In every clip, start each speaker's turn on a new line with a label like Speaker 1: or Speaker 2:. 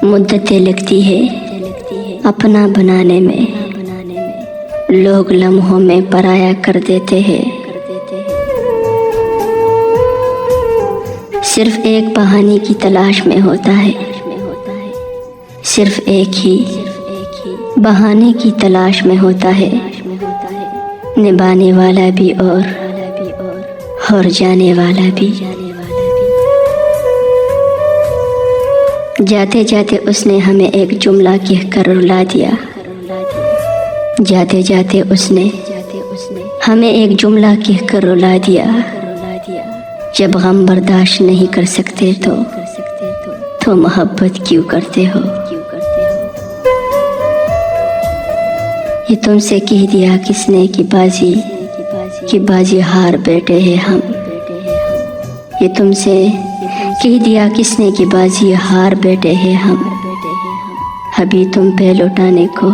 Speaker 1: مدتیں لگتی ہے اپنا بنانے میں، لوگ لمحوں میں پرایا کر دیتے ہیں۔ صرف ایک بہانے کی تلاش میں ہوتا ہے، صرف ایک ہی بہانے کی تلاش میں ہوتا ہے، نبھانے والا بھی اور جانے والا بھی۔ جاتے جاتے اس نے ہمیں ایک جملہ کہہ کر رلا دیا، جاتے جاتے اس نے ہمیں ایک جملہ کہہ کر رلا دیا، جب غم برداشت نہیں کر سکتے تو محبت کیوں کرتے ہو؟ یہ تم سے کہہ دیا کس نے کہ بازی ہار بیٹھے ہیں ہم، یہ تم سے کہہ دیا کس نے کہ بازی ہار بیٹھے ہیں ہم، ابھی تم پہ لوٹانے کو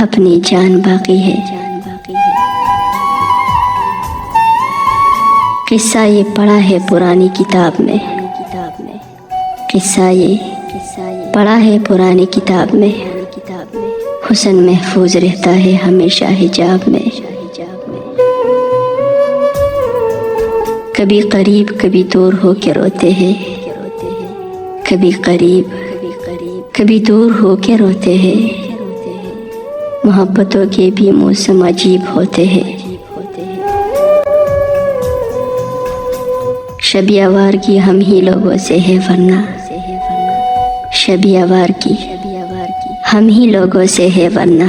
Speaker 1: اپنی جان باقی ہے۔ قصہ یہ پڑھا ہے پرانی کتاب میں، قصہ یہ پڑھا ہے پرانی کتاب میں، حسن محفوظ رہتا ہے ہمیشہ حجاب میں۔ کبھی قریب کبھی دور ہو کے روتے ہیں، کبھی قریب کبھی دور ہو کے روتے ہیں، محبتوں کے بھی موسم عجیب ہوتے ہیں۔ شب آوار کی ہم ہی لوگوں سے ہے ورنہ، شب آوار کی ہم ہی لوگوں سے ہے ورنہ،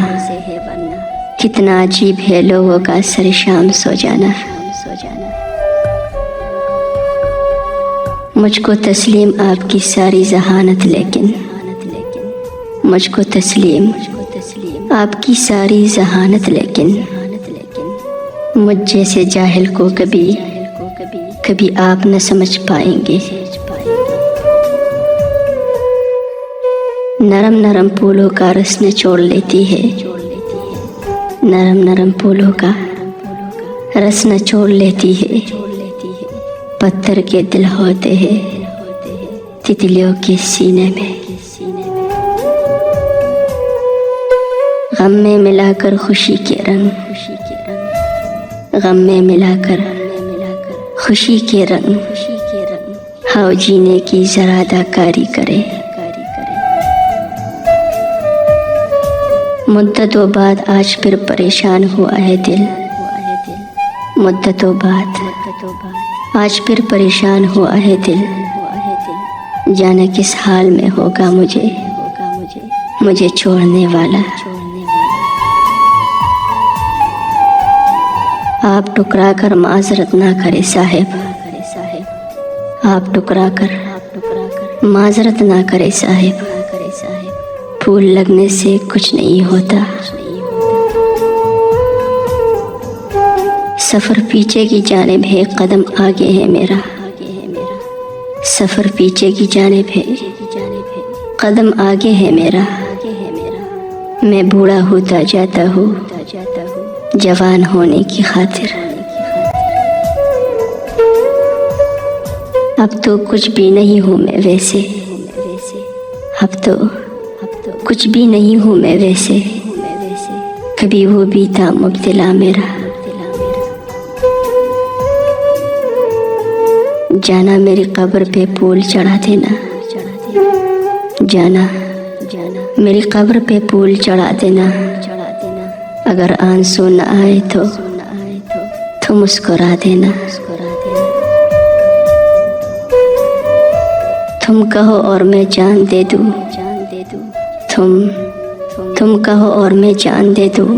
Speaker 1: کتنا عجیب ہے لوگوں کا سر شام سو جانا۔ مجھ کو تسلیم آپ کی ساری ذہانت، لیکن مجھ کو تسلیم آپ کی ساری ذہانت، لیکن مجھ جیسے جاہل کو کبھی آپ نہ سمجھ پائیں گے۔ نرم نرم پھولوں کا رس نچوڑ لیتی ہے، نرم نرم پھولوں کا رس نچوڑ لیتی ہے، پتھر کے دل ہوتے ہیں تتلیوں کے سینے میں۔ غم میں ملا کر خوشی کے رنگ، غم میں ملا کر خوشی کے رنگ، ہاؤ جینے کی ذرا اداکاری کرے۔ مدتوں بعد آج پھر پریشان ہوا ہے دل، مدتوں بعد آج پھر پریشان ہوا ہے دل، جانے کس حال میں ہوگا مجھے چھوڑنے والا۔ آپ ٹکرا کر معذرت نہ کرے صاحب، آپ ٹکرا کر معذرت نہ کرے صاحب، پھول لگنے سے کچھ نہیں ہوتا۔ سفر پیچھے کی جانب ہے قدم آگے ہے میرا، سفر پیچھے کی جانب ہے قدم آگے ہے میرا، میں بوڑھا ہوتا جاتا ہوں جوان ہونے کی خاطر۔ اب تو کچھ بھی نہیں ہوں میں ویسے، اب تو کچھ بھی نہیں ہوں میں ویسے، کبھی وہ بھی تھا مبتلا میرا۔ جانا میری قبر پہ پھول چڑھا دینا، جانا میری قبر پہ پھول چڑھا دینا، اگر آنسو نہ آئے تو مسکرا دینا۔ تم کہو اور میں جان دے دوں، تم کہو اور میں جان دے دوں،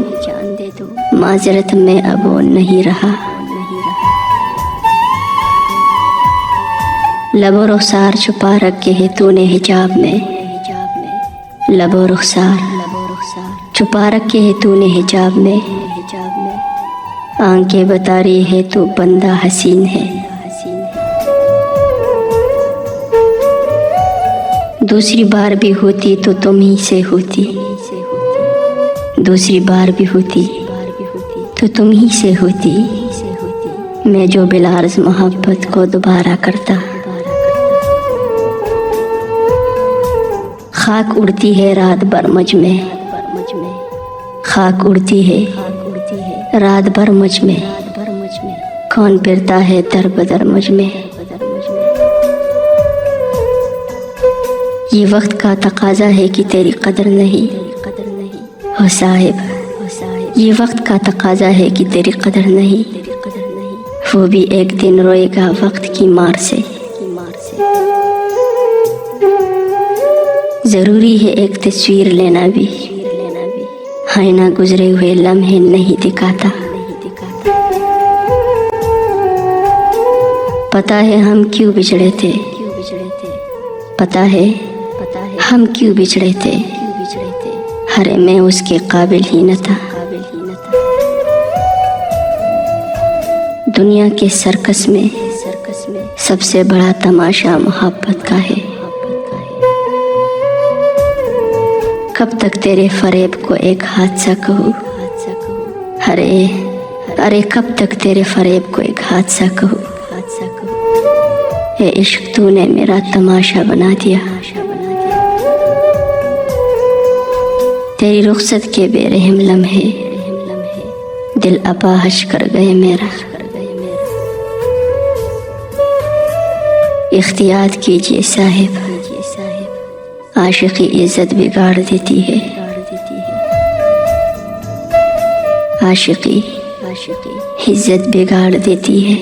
Speaker 1: معذرت میں اب وہ نہیں رہا۔ لب و رخسار چھپا رکھے ہے تو نے حجاب میں، لب و رخسار چھپا رکھے ہے تو نے حجاب میں، آنکھیں بتا رہی ہے تو بندہ حسین ہے۔ دوسری بار بھی ہوتی تو تم ہی سے ہوتی، دوسری بار بھی ہوتی تو تم ہی سے ہوتی، میں جو بالعرض محبت کو دوبارہ کرتا۔ خاک اڑتی ہے رات بھر مجھ میں، خاک اڑتی ہے رات بھر مجھ میں، کون پھرتا ہے در بدر مجھ میں۔ یہ وقت کا تقاضا ہے کہ تیری قدر نہیں ہو صاحب، یہ وقت کا تقاضا ہے کہ تیری قدر نہیں، وہ بھی ایک دن روئے گا وقت کی مار سے۔ ضروری ہے ایک تصویر لینا بھی، آئینہ گزرے ہوئے لمحے نہیں دکھاتا۔ پتا ہے ہم کیوں بچھڑے تھے، پتا ہے ہم کیوں بچھڑے تھے، ہرے میں اس کے قابل ہی نہ تھا۔ دنیا کے سرکس میں سب سے بڑا تماشا محبت کا ہے۔ کب تک تیرے فریب کو ایک حادثہ کہوں، ارے کب تک تیرے فریب کو ایک حادثہ کہوں۔ اے عشق تو نے میرا تماشا بنا دیا، تیری رخصت کے بے رحم لمحے دل اپاہج کر گئے میرا۔ اختیار کیجئے صاحب، عاشقی عزت بگاڑ دیتی ہے، عاشقی عزت بگاڑ دیتی ہے۔